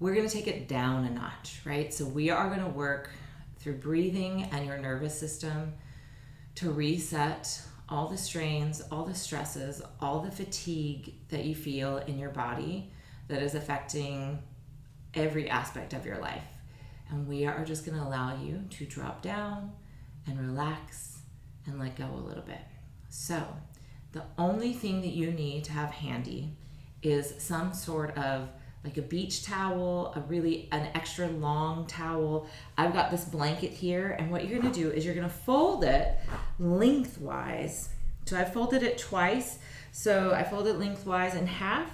we're going to take it down a notch, right? So we are going to work through breathing and your nervous system to reset all the strains, all the stresses, all the fatigue that you feel in your body that is affecting every aspect of your life. And we are just going to allow you to drop down and relax and let go a little bit. So the only thing that you need to have handy is some sort of like a beach towel, an extra long towel. I've got this blanket here, and what you're gonna do is you're gonna fold it lengthwise. So I folded it twice. So I folded lengthwise in half,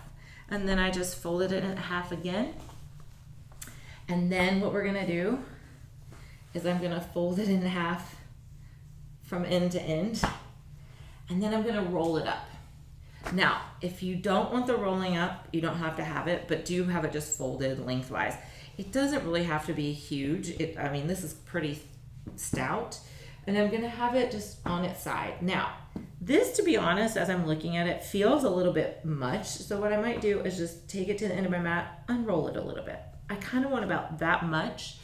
and then I just folded it in half again. And then what we're gonna do is I'm gonna fold it in half from end to end, and then I'm gonna roll it up. Now, if you don't want the rolling up, you don't have to have it, but do have it just folded lengthwise. It doesn't really have to be huge. This is pretty stout, and I'm gonna have it just on its side. Now, this, to be honest, as I'm looking at it, feels a little bit much. So what I might do is just take it to the end of my mat, unroll it a little bit. I kind of want about that much.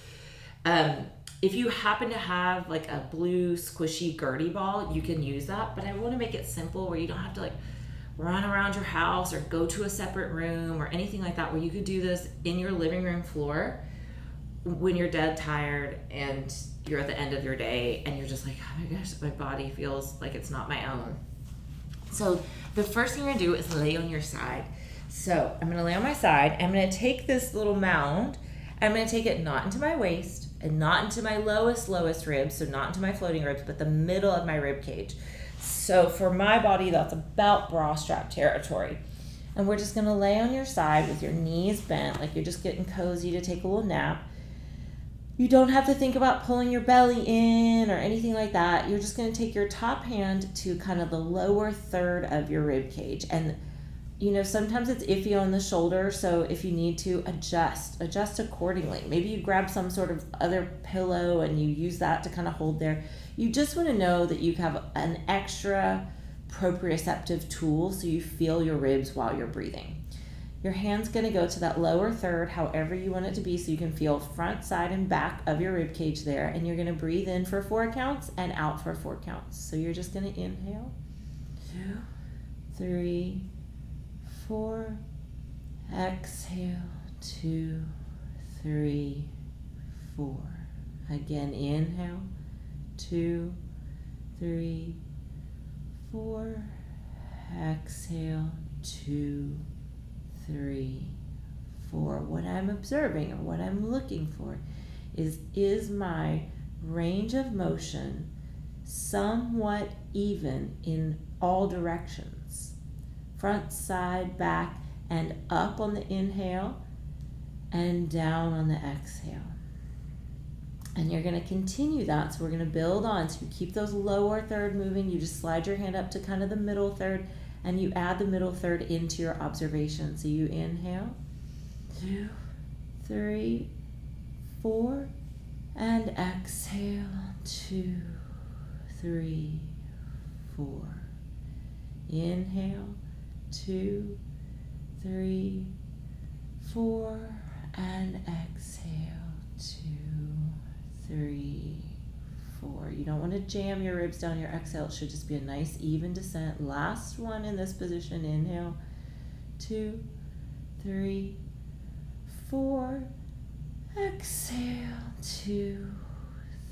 If you happen to have like a blue squishy Gertie ball, you can use that, but I want to make it simple where you don't have to like run around your house or go to a separate room or anything like that, where you could do this in your living room floor when you're dead tired and you're at the end of your day and you're just like, oh my gosh, my body feels like it's not my own. So the first thing you're gonna do is lay on your side. So I'm gonna lay on my side. I'm gonna take this little mound. I'm gonna take it not into my waist and not into my lowest ribs, so not into my floating ribs, but the middle of my rib cage. So for my body, that's about bra strap territory. And we're just gonna lay on your side with your knees bent, like you're just getting cozy to take a little nap. You don't have to think about pulling your belly in or anything like that. You're just gonna take your top hand to kind of the lower third of your rib cage. And sometimes it's iffy on the shoulder, so if you need to adjust accordingly. Maybe you grab some sort of other pillow and you use that to kind of hold there. You just want to know that you have an extra proprioceptive tool so you feel your ribs while you're breathing. Your hand's going to go to that lower third, however you want it to be, so you can feel front, side, and back of your rib cage there. And you're going to breathe in for 4 counts and out for 4 counts. So you're just going to inhale, 2, 3, 4, exhale, 2, 3, 4. Again, inhale, 2, 3, 4, exhale, 2, 3, 4. What I'm observing or what I'm looking for is my range of motion somewhat even in all directions? Front, side, back, and up on the inhale and down on the exhale. And you're going to continue that. So we're going to build on. So you keep those lower third moving. You just slide your hand up to kind of the middle third and you add the middle third into your observation. So you inhale, 2, 3, 4, and exhale, 2, 3, 4. Inhale, 2, 3, 4, and exhale, 2, 3, 4. You don't want to jam your ribs down your exhale. It should just be a nice even descent. Last one in this position. Inhale, 2, 3, 4. Exhale, 2,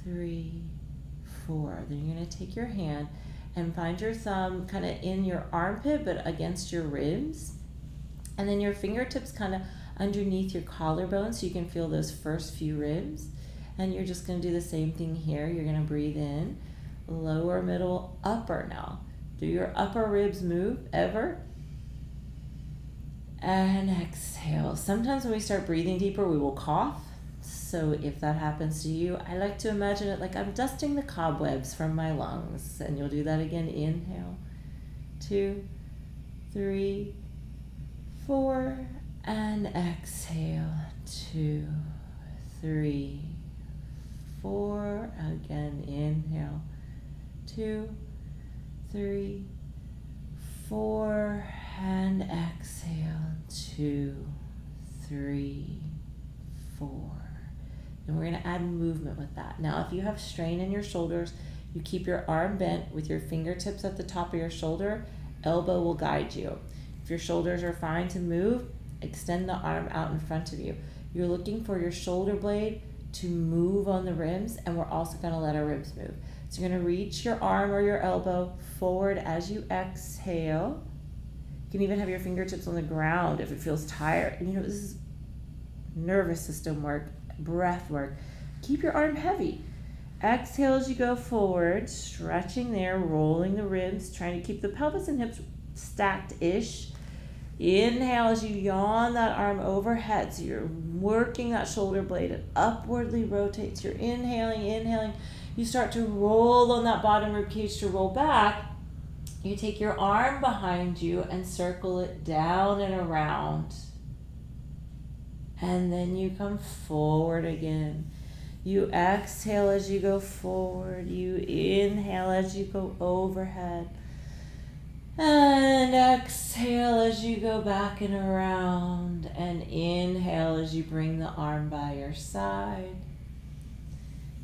3, 4. Then you're going to take your hand and find your thumb kind of in your armpit but against your ribs. And then your fingertips kind of underneath your collarbone so you can feel those first few ribs. And you're just going to do the same thing here. You're going to breathe in, lower, middle, upper now. Do your upper ribs move ever? And exhale. Sometimes when we start breathing deeper, we will cough. So if that happens to you, I like to imagine it like I'm dusting the cobwebs from my lungs. And you'll do that again. Inhale, 2, 3, 4, and exhale, 2, 3, 4. Again, inhale, 2, 3, 4, and exhale, 2, 3, 4. And we're going to add movement with that. Now, if you have strain in your shoulders, you keep your arm bent with your fingertips at the top of your shoulder. Elbow will guide you. If your shoulders are fine to move, extend the arm out in front of you. You're looking for your shoulder blade to move on the ribs, and we're also going to let our ribs move. So you're going to reach your arm or your elbow forward as you exhale. You can even have your fingertips on the ground if it feels tired. You know, this is nervous system work, breath work. Keep your arm heavy. Exhale as you go forward, stretching there, rolling the ribs, trying to keep the pelvis and hips stacked-ish. Inhale as you yawn that arm overhead, so you're working that shoulder blade. It upwardly rotates. You're inhaling. You start to roll on that bottom rib cage to roll back. You take your arm behind you and circle it down and around. And then you come forward again. You exhale as you go forward. You inhale as you go overhead. And exhale as you go back and around. And inhale as you bring the arm by your side.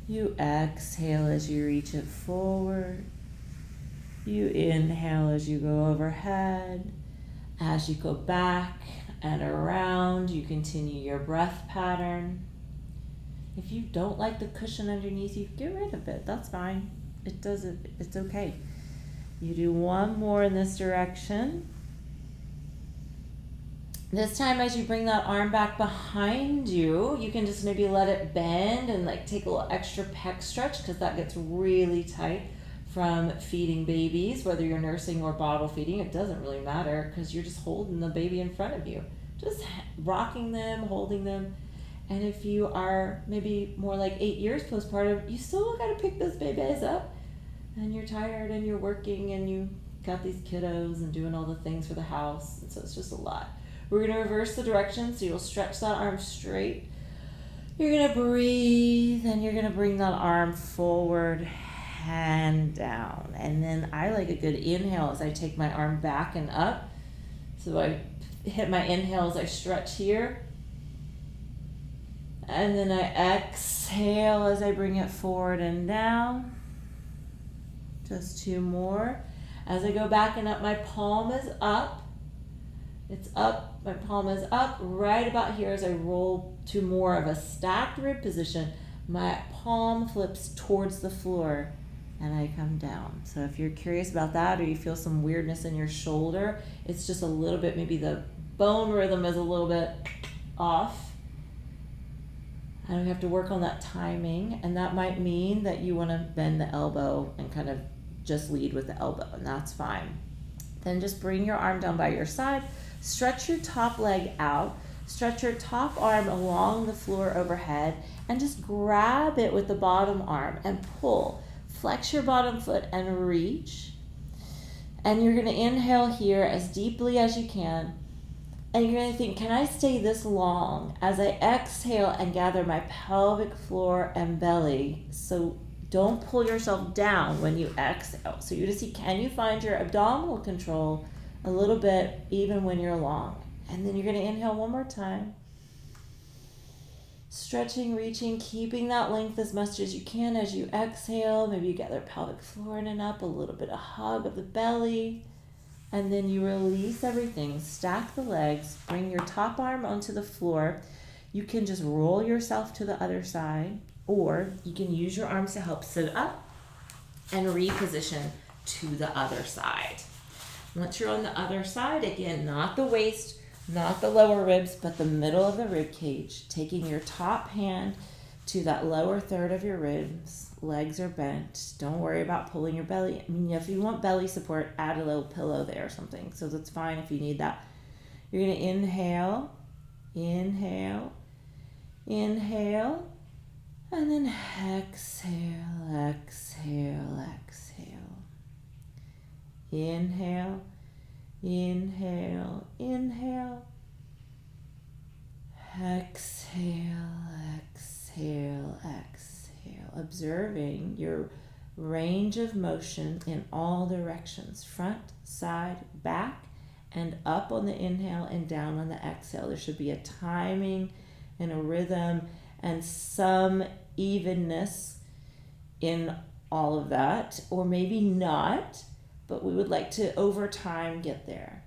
You exhale as you reach it forward. You inhale as you go overhead. As you go back and around, you continue your breath pattern. If you don't like the cushion underneath you, get rid of it. That's fine. It's okay. You do one more in this direction. This time as you bring that arm back behind you, you can just maybe let it bend and like take a little extra pec stretch, because that gets really tight from feeding babies, whether you're nursing or bottle feeding. It doesn't really matter, because you're just holding the baby in front of you. Just rocking them, holding them. And if you are maybe more like 8 years postpartum, you still got to pick those babies up. And you're tired and you're working and you got these kiddos and doing all the things for the house. And so it's just a lot. We're going to reverse the direction, so you'll stretch that arm straight. You're going to breathe, and you're going to bring that arm forward and down. And then I like a good inhale as I take my arm back and up. So I hit my inhale as I stretch here. And then I exhale as I bring it forward and down. Just 2 more. As I go back and up, my palm is up. It's up, my palm is up. Right about here as I roll to more of a stacked rib position, my palm flips towards the floor and I come down. So if you're curious about that, or you feel some weirdness in your shoulder, it's just a little bit, maybe the bone rhythm is a little bit off. And we have to work on that timing, and that might mean that you want to bend the elbow and kind of just lead with the elbow, and that's fine. Then just bring your arm down by your side, stretch your top leg out, stretch your top arm along the floor overhead, and just grab it with the bottom arm and pull. Flex your bottom foot and reach. And you're going to inhale here as deeply as you can. And you're going to think, can I stay this long as I exhale and gather my pelvic floor and belly? So don't pull yourself down when you exhale. So you're going to see, can you find your abdominal control a little bit even when you're long? And then you're going to inhale one more time. Stretching, reaching, keeping that length as much as you can as you exhale. Maybe you gather pelvic floor in and up, a little bit of hug of the belly. And then you release everything. Stack the legs. Bring your top arm onto the floor. You can just roll yourself to the other side, or you can use your arms to help sit up and reposition to the other side. Once you're on the other side, again, not the waist, not the lower ribs, but the middle of the rib cage, taking your top hand to that lower third of your ribs. Legs are bent. Don't worry about pulling your belly. I mean, if you want belly support, add a little pillow there or something. So that's fine if you need that. You're going to inhale, inhale, inhale, and then exhale, exhale, exhale. Inhale, inhale, inhale. Exhale, exhale, exhale. Observing your range of motion in all directions, front, side, back, and up on the inhale and down on the exhale. There should be a timing and a rhythm and some evenness in all of that, or maybe not, but we would like to over time get there.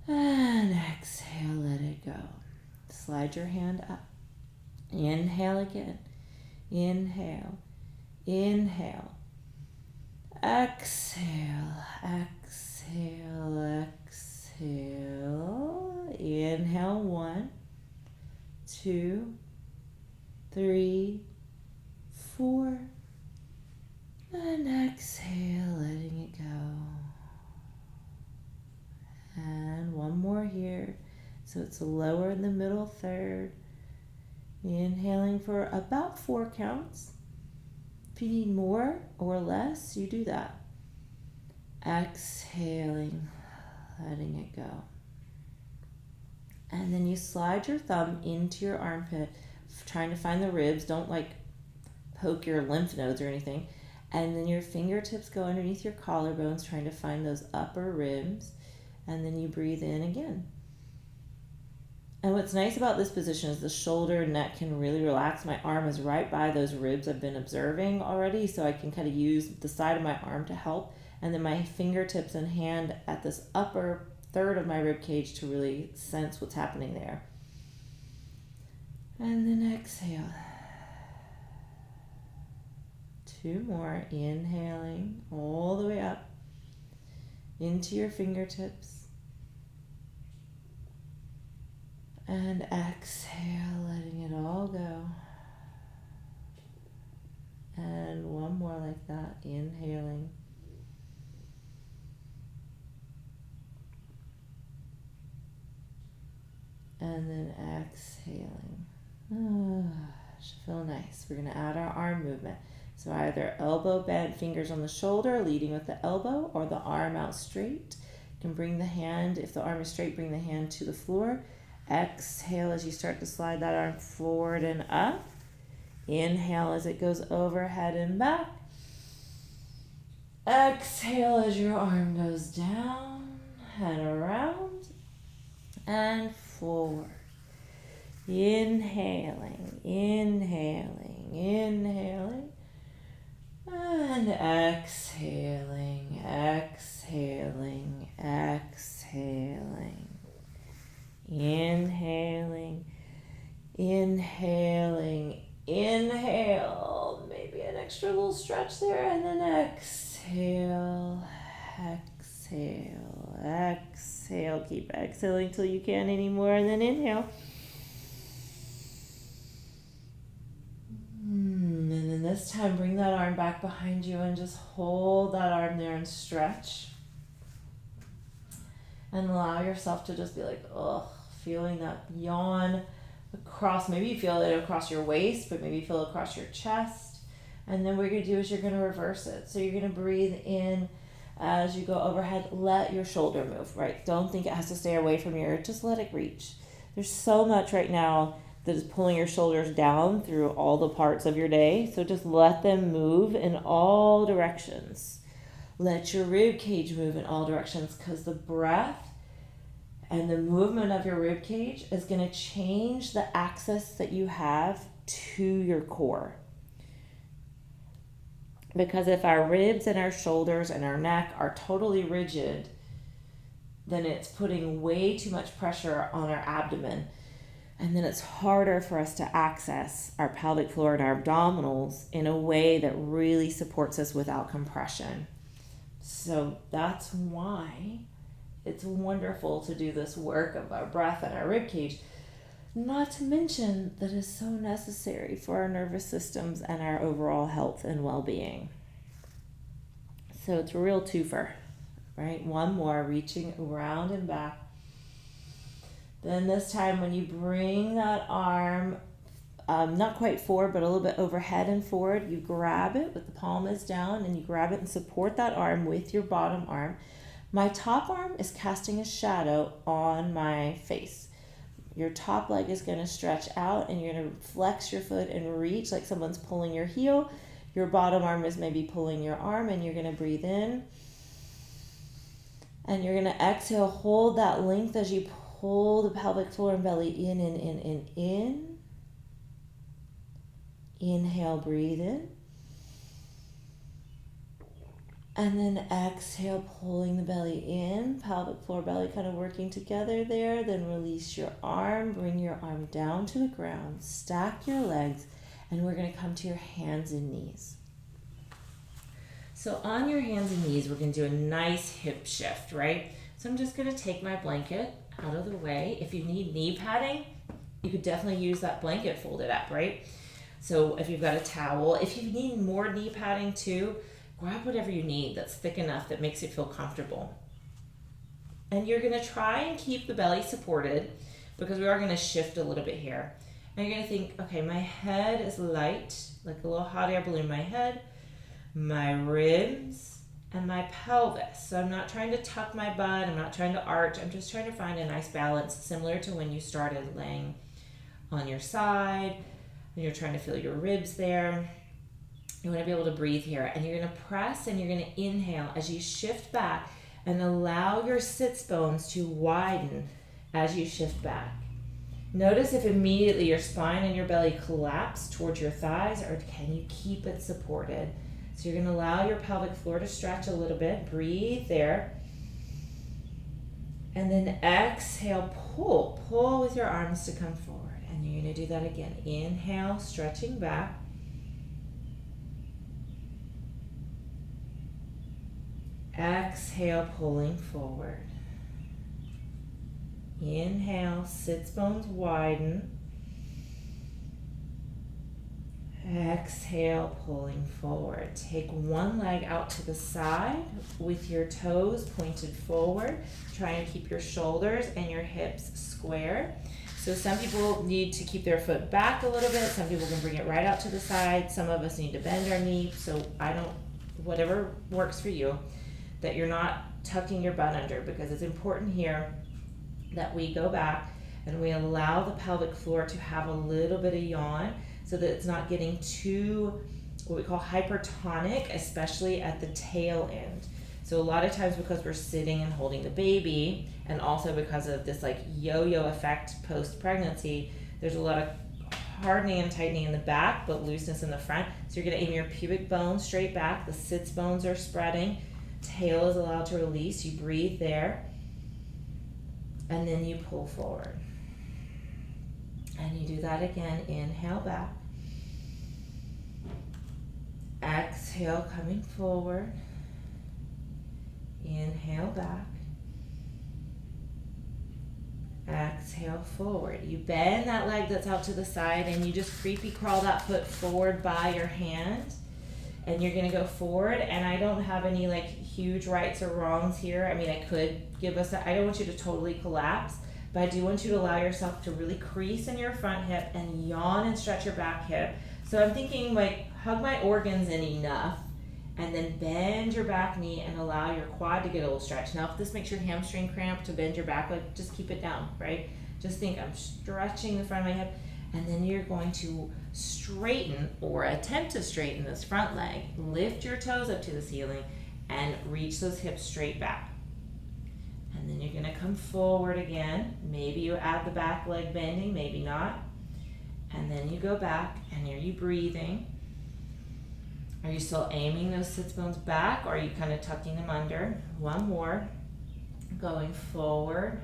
And exhale, let it go. Slide your hand up. Inhale again. Inhale. Inhale. Exhale. Exhale. Exhale. Inhale. 1, 2, 3, 4. And exhale, letting it go. And one more here. So it's lower in the middle third. Inhaling for about 4 counts. If you need more or less, you do that. Exhaling, letting it go. And then you slide your thumb into your armpit, trying to find the ribs. Don't poke your lymph nodes or anything. And then your fingertips go underneath your collarbones, trying to find those upper ribs. And then you breathe in again. And what's nice about this position is the shoulder and neck can really relax. My arm is right by those ribs I've been observing already, so I can kind of use the side of my arm to help. And then my fingertips and hand at this upper third of my rib cage to really sense what's happening there. And then exhale. 2 more. Inhaling all the way up into your fingertips. And exhale, letting it all go. And one more like that. Inhaling. And then exhaling. Should feel nice. We're going to add our arm movement. So either elbow bent, fingers on the shoulder, leading with the elbow, or the arm out straight. You can bring the hand, if the arm is straight, bring the hand to the floor. Exhale as you start to slide that arm forward and up. Inhale as it goes overhead and back. Exhale as your arm goes down and around and forward. Inhaling, inhaling, inhaling. And exhaling, exhaling, exhaling. Inhaling, inhaling, inhale. Maybe an extra little stretch there. And then exhale, exhale, exhale. Keep exhaling till you can't anymore. And then inhale. And then this time, bring that arm back behind you and just hold that arm there and stretch. And allow yourself to just be like, feeling that yawn across. Maybe you feel it across your waist, but maybe you feel it across your chest. And then what you're going to do is you're going to reverse it. So you're going to breathe in as you go overhead. Let your shoulder move, right? Don't think it has to stay away from your, just let it reach. There's so much right now that is pulling your shoulders down through all the parts of your day. So just let them move in all directions. Let your rib cage move in all directions, because the breath and the movement of your rib cage is going to change the access that you have to your core. Because if our ribs and our shoulders and our neck are totally rigid, then it's putting way too much pressure on our abdomen. And then it's harder for us to access our pelvic floor and our abdominals in a way that really supports us without compression. So that's why it's wonderful to do this work of our breath and our rib cage. Not to mention that it's so necessary for our nervous systems and our overall health and well-being. So it's a real twofer, right? One more, reaching around and back. Then this time when you bring that arm, not quite forward, but a little bit overhead and forward, you grab it with the palm is down and you grab it and support that arm with your bottom arm. My top arm is casting a shadow on my face. Your top leg is going to stretch out and you're going to flex your foot and reach like someone's pulling your heel. Your bottom arm is maybe pulling your arm, and you're going to breathe in. And you're going to exhale, hold that length as you pull the pelvic floor and belly in, in. Inhale, breathe in. And then exhale, pulling the belly in, pelvic floor, belly kind of working together there. Then release your arm, bring your arm down to the ground, stack your legs, and we're going to come to your hands and knees. So on your hands and knees, we're going to do a nice hip shift, right? So I'm just going to take my blanket out of the way. If you need knee padding, you could definitely use that blanket folded up, right? So if you've got a towel, if you need more knee padding too, grab whatever you need that's thick enough that makes you feel comfortable. And you're going to try and keep the belly supported because we are going to shift a little bit here. And you're going to think, okay, my head is light, like a little hot air balloon. My head, my ribs, and my pelvis. So I'm not trying to tuck my butt. I'm not trying to arch. I'm just trying to find a nice balance, similar to when you started laying on your side and you're trying to feel your ribs there. You want to be able to breathe here, and you're going to press and you're going to inhale as you shift back and allow your sits bones to widen as you shift back. Notice if immediately your spine and your belly collapse towards your thighs, or can you keep it supported? So you're going to allow your pelvic floor to stretch a little bit. Breathe there. And then exhale, pull with your arms to come forward. And you're going to do that again. Inhale, stretching back. Exhale, pulling forward. Inhale, sits bones widen. Exhale, pulling forward. Take one leg out to the side with your toes pointed forward. Try and keep your shoulders and your hips square. So some people need to keep their foot back a little bit. Some people can bring it right out to the side. Some of us need to bend our knee. So whatever works for you, that you're not tucking your butt under, because it's important here that we go back and we allow the pelvic floor to have a little bit of yawn so that it's not getting too, what we call hypertonic, especially at the tail end. So a lot of times, because we're sitting and holding the baby, and also because of this like yo-yo effect post-pregnancy, there's a lot of hardening and tightening in the back, but looseness in the front. So you're gonna aim your pubic bone straight back, the sits bones are spreading, tail is allowed to release, you breathe there, and then you pull forward. And you do that again, inhale back. Exhale, coming forward. Inhale back. Exhale forward. You bend that leg that's out to the side and you just creepy crawl that foot forward by your hand. And you're gonna go forward, and I don't have any like huge rights or wrongs here. I mean, I could give us I don't want you to totally collapse, but I do want you to allow yourself to really crease in your front hip and yawn and stretch your back hip. So I'm thinking like hug my organs in enough, and then bend your back knee and allow your quad to get a little stretch. Now, if this makes your hamstring cramp to bend your back leg, just keep it down, right? Just think I'm stretching the front of my hip, and then you're going to straighten or attempt to straighten this front leg. Lift your toes up to the ceiling and reach those hips straight back. And then you're gonna come forward again. Maybe you add the back leg bending, maybe not. And then you go back, and are you breathing? Are you still aiming those sits bones back, or are you kind of tucking them under? One more. Going forward.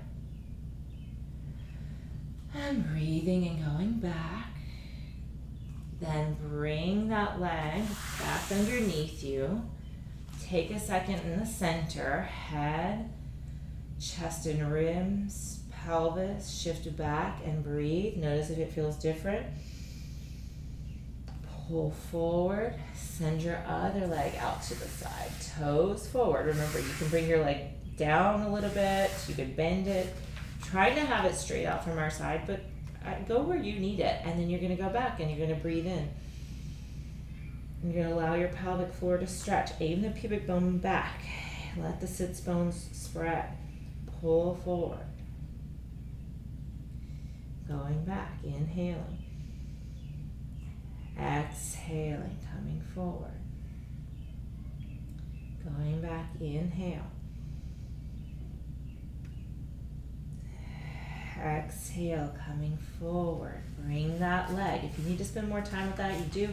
And breathing and going back. Then bring that leg back underneath you. Take a second in the center. Head, chest and ribs, pelvis. Shift back and breathe. Notice if it feels different. Pull forward. Send your other leg out to the side. Toes forward. Remember, you can bring your leg down a little bit. You can bend it. Try to have it straight out from our side, but go where you need it. And then you're going to go back and you're going to breathe in. You're going to allow your pelvic floor to stretch. Aim the pubic bone back. Let the sits bones spread. Pull forward. Going back. Inhaling. Exhaling. Coming forward. Going back. Inhale. Exhale, coming forward. Bring that leg. If you need to spend more time with that, you do.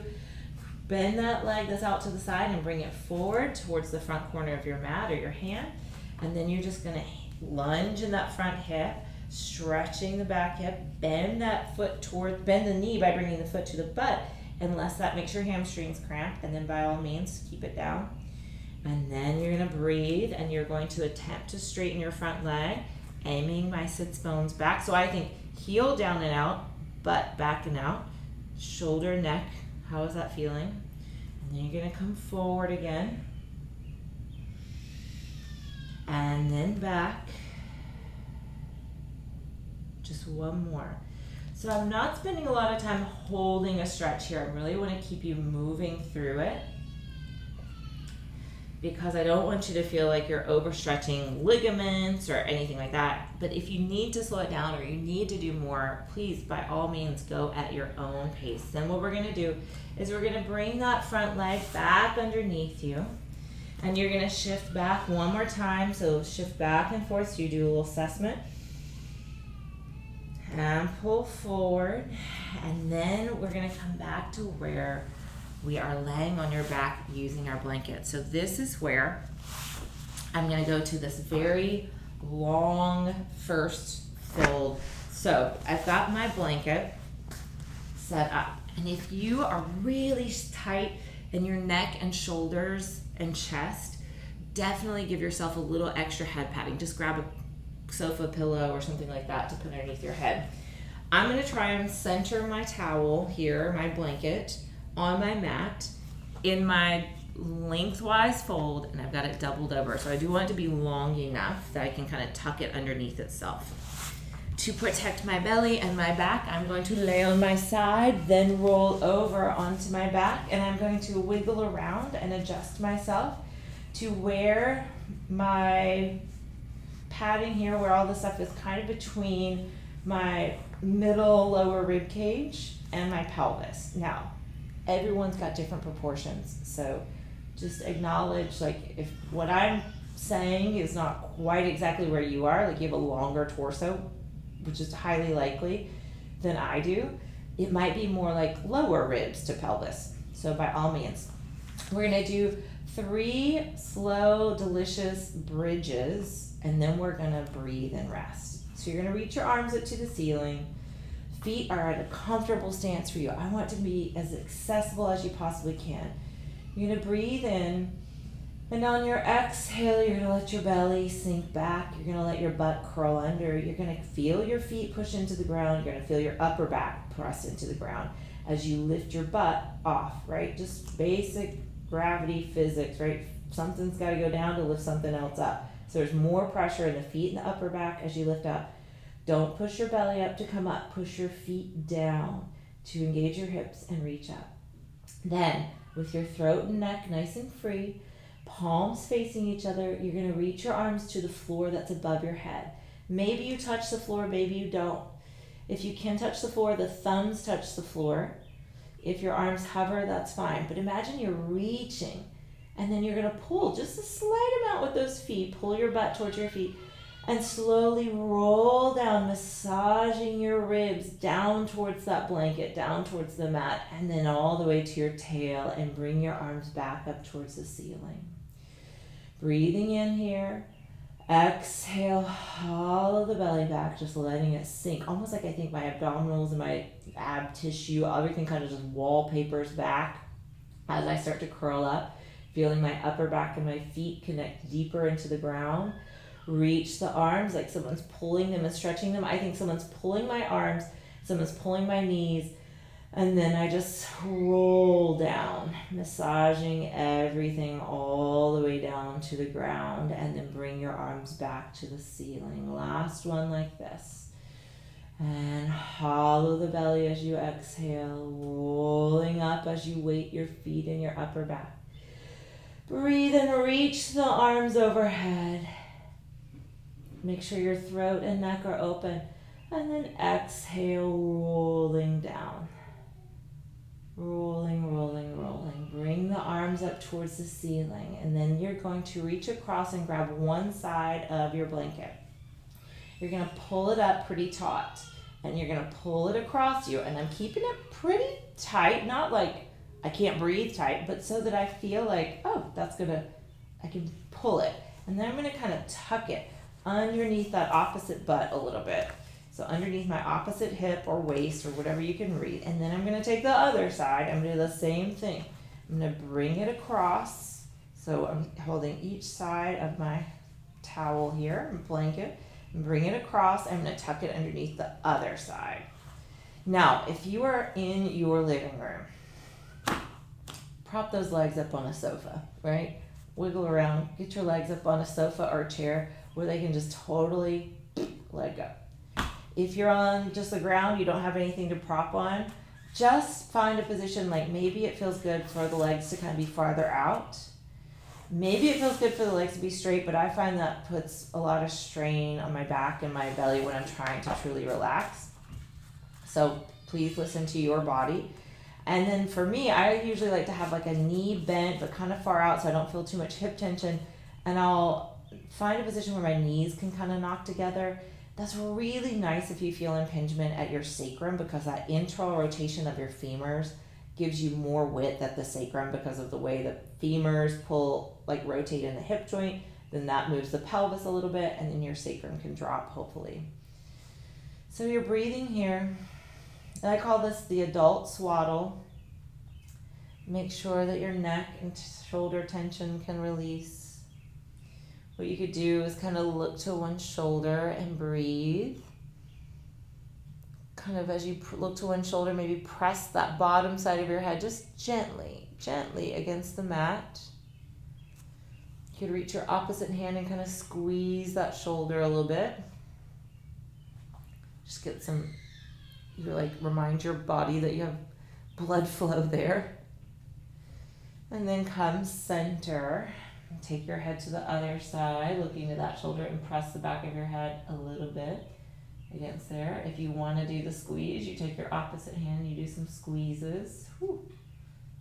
Bend that leg that's out to the side and bring it forward towards the front corner of your mat or your hand. And then you're just gonna lunge in that front hip, stretching the back hip, bend that foot bend the knee by bringing the foot to the butt, unless that makes your hamstrings cramp, and then by all means, keep it down. And then you're gonna breathe, and you're going to attempt to straighten your front leg, aiming my sits bones back. So I think heel down and out, butt back and out, shoulder, neck. How is that feeling? And then you're gonna come forward again. And then back. Just one more. So I'm not spending a lot of time holding a stretch here. I really want to keep you moving through it, because I don't want you to feel like you're overstretching ligaments or anything like that. But if you need to slow it down or you need to do more, please, by all means, go at your own pace. Then what we're gonna do is we're gonna bring that front leg back underneath you, and you're gonna shift back one more time. So shift back and forth, so you do a little assessment. And pull forward, and then we're gonna come back to where we are laying on your back using our blanket. So this is where I'm gonna go to this very long first fold. So I've got my blanket set up, and if you are really tight in your neck and shoulders and chest, definitely give yourself a little extra head padding. Just grab a sofa pillow or something like that to put underneath your head. I'm gonna try and center my towel here, my blanket, on my mat in my lengthwise fold, and I've got it doubled over. So I do want it to be long enough that I can kind of tuck it underneath itself. To protect my belly and my back, I'm going to lay on my side, then roll over onto my back, and I'm going to wiggle around and adjust myself to where my padding here, where all the stuff is kind of between my middle lower rib cage and my pelvis. Now, everyone's got different proportions, so just acknowledge, like, if what I'm saying is not quite exactly where you are, like you have a longer torso, which is highly likely, than I do, it might be more like lower ribs to pelvis. So by all means, we're gonna do 3 slow, delicious bridges, and then we're gonna breathe and rest. So you're gonna reach your arms up to the ceiling. Feet are at a comfortable stance for you. I want it to be as accessible as you possibly can. You're gonna breathe in, and on your exhale, you're gonna let your belly sink back. You're gonna let your butt curl under. You're gonna feel your feet push into the ground. You're gonna feel your upper back press into the ground as you lift your butt off, right? Just basic gravity physics, right? Something's gotta go down to lift something else up. So there's more pressure in the feet and the upper back as you lift up. Don't push your belly up to come up. Push your feet down to engage your hips and reach up. Then, with your throat and neck nice and free, palms facing each other, you're going to reach your arms to the floor that's above your head. Maybe you touch the floor, maybe you don't. If you can touch the floor, the thumbs touch the floor. If your arms hover, that's fine. But imagine you're reaching, and then you're going to pull just a slight amount with those feet. Pull your butt towards your feet. And slowly roll down, massaging your ribs down towards that blanket, down towards the mat, and then all the way to your tail, and bring your arms back up towards the ceiling. Breathing in here. Exhale, hollow the belly back, just letting it sink. Almost like I think my abdominals and my ab tissue, everything kind of just wallpapers back as I start to curl up, feeling my upper back and my feet connect deeper into the ground. Reach the arms like someone's pulling them and stretching them. I think someone's pulling my arms, someone's pulling my knees, and then I just roll down, massaging everything all the way down to the ground, and then bring your arms back to the ceiling. Last one like this. And hollow the belly as you exhale, rolling up as you weight your feet in your upper back. Breathe and reach the arms overhead. Make sure your throat and neck are open, and then exhale, rolling down. Rolling, rolling, rolling. Bring the arms up towards the ceiling, and then you're going to reach across and grab one side of your blanket. You're going to pull it up pretty taut, and you're going to pull it across you. And I'm keeping it pretty tight, not like I can't breathe tight, but so that I feel like, oh, I can pull it. And then I'm going to kind of tuck it underneath that opposite butt a little bit. So underneath my opposite hip or waist or whatever you can read. And then I'm going to take the other side. I'm going to do the same thing. I'm going to bring it across. So I'm holding each side of my towel here, blanket, and bring it across. I'm going to tuck it underneath the other side. Now, if you are in your living room, prop those legs up on a sofa, right? Wiggle around, get your legs up on a sofa or a chair where they can just totally let go. If you're on just the ground, you don't have anything to prop on, just find a position, like maybe it feels good for the legs to kind of be farther out. Maybe it feels good for the legs to be straight, but I find that puts a lot of strain on my back and my belly when I'm trying to truly relax. So please listen to your body. And then for me, I usually like to have like a knee bent, but kind of far out so I don't feel too much hip tension. And I'll find a position where my knees can kind of knock together. That's really nice if you feel impingement at your sacrum, because that internal rotation of your femurs gives you more width at the sacrum because of the way the femurs pull, like rotate in the hip joint. Then that moves the pelvis a little bit, and then your sacrum can drop, hopefully. So you're breathing here. And I call this the adult swaddle. Make sure that your neck and shoulder tension can release. What you could do is kind of look to one shoulder and breathe. Kind of as you look to one shoulder, maybe press that bottom side of your head just gently against the mat. You could reach your opposite hand and kind of squeeze that shoulder a little bit. Just get some, remind your body that you have blood flow there. And then come center. Take your head to the other side, looking to that shoulder, and press the back of your head a little bit against there. If you want to do the squeeze, you take your opposite hand, you do some squeezes. Whew.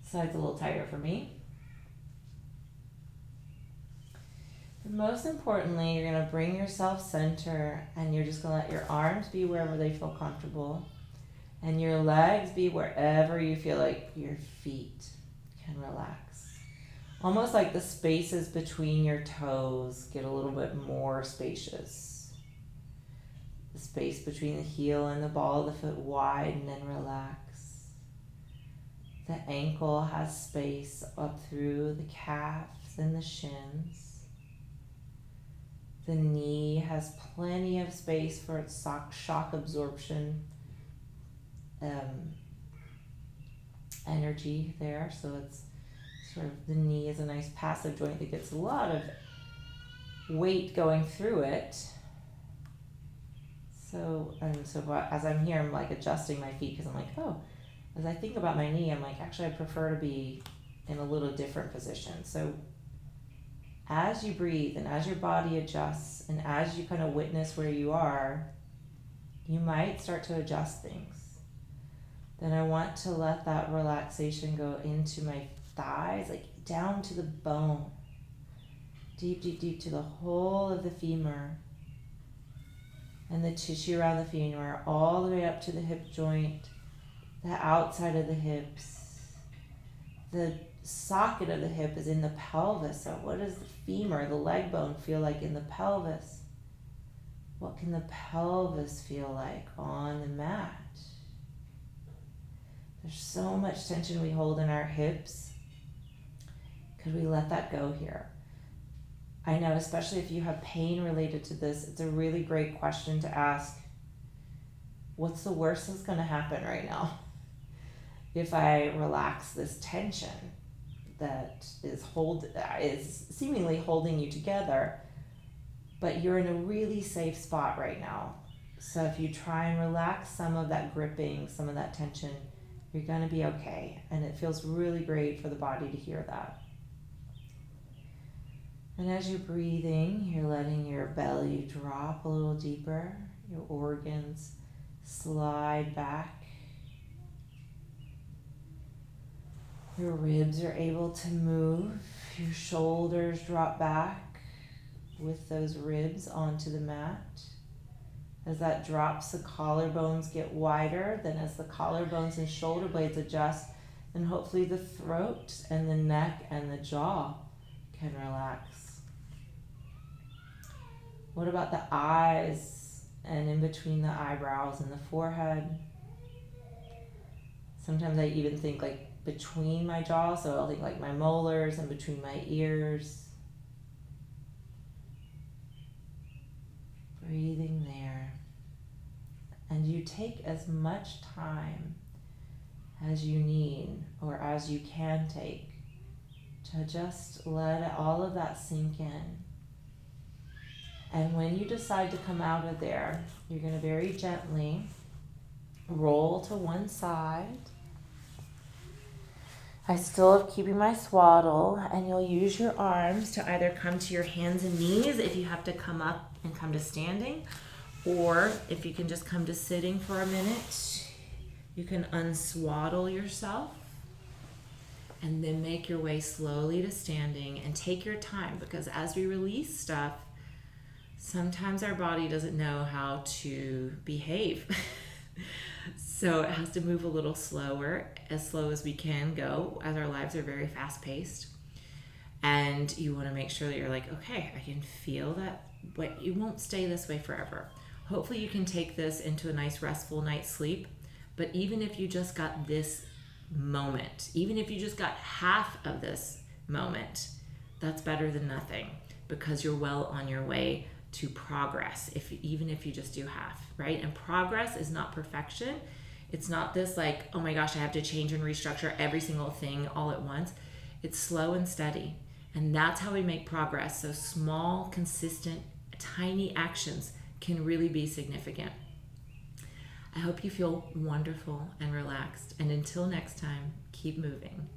Side's a little tighter for me. But most importantly, you're going to bring yourself center, and you're just going to let your arms be wherever they feel comfortable, and your legs be wherever you feel like your feet can relax. Almost like the spaces between your toes get a little bit more spacious. The space between the heel and the ball of the foot widen and relax. The ankle has space up through the calves and the shins. The knee has plenty of space for its shock absorption energy there, so it's sort of, the knee is a nice passive joint that gets a lot of weight going through it. So as I'm here, I'm like adjusting my feet, because I'm like, oh, as I think about my knee, I'm like, actually I prefer to be in a little different position. So as you breathe and as your body adjusts and as you kind of witness where you are, you might start to adjust things. Then I want to let that relaxation go into my thighs, like down to the bone, deep to the whole of the femur and the tissue around the femur, all the way up to the hip joint, the outside of the hips. The socket of the hip is in the pelvis, so what does the femur, the leg bone, feel like in the pelvis? What can the pelvis feel like on the mat? There's so much tension we hold in our hips. Could we let that go here? I know, especially if you have pain related to this, it's a really great question to ask. What's the worst that's going to happen right now if I relax this tension that is seemingly holding you together, but you're in a really safe spot right now? So if you try and relax some of that gripping, some of that tension, you're going to be okay. And it feels really great for the body to hear that. And as you're breathing, you're letting your belly drop a little deeper, your organs slide back. Your ribs are able to move, your shoulders drop back with those ribs onto the mat. As that drops, the collarbones get wider. Then as the collarbones and shoulder blades adjust, then hopefully the throat and the neck and the jaw can relax. What about the eyes and in between the eyebrows and the forehead? Sometimes I even think like between my jaw, so I'll think like my molars and between my ears. Breathing there. And you take as much time as you need or as you can take to just let all of that sink in. And when you decide to come out of there, you're going to very gently roll to one side. I still am keeping my swaddle, and you'll use your arms to either come to your hands and knees if you have to come up and come to standing, or if you can just come to sitting for a minute, you can unswaddle yourself and then make your way slowly to standing and take your time, because as we release stuff, sometimes our body doesn't know how to behave. So it has to move a little slower, as slow as we can go, as our lives are very fast paced. And you want to make sure that you're like, okay, I can feel that, but you won't stay this way forever. Hopefully you can take this into a nice restful night's sleep. But even if you just got this moment, even if you just got half of this moment, that's better than nothing, because you're well on your way to progress, even if you just do half, right? And progress is not perfection. It's not this like, oh my gosh, I have to change and restructure every single thing all at once. It's slow and steady. And that's how we make progress. So small, consistent, tiny actions can really be significant. I hope you feel wonderful and relaxed. And until next time, keep moving.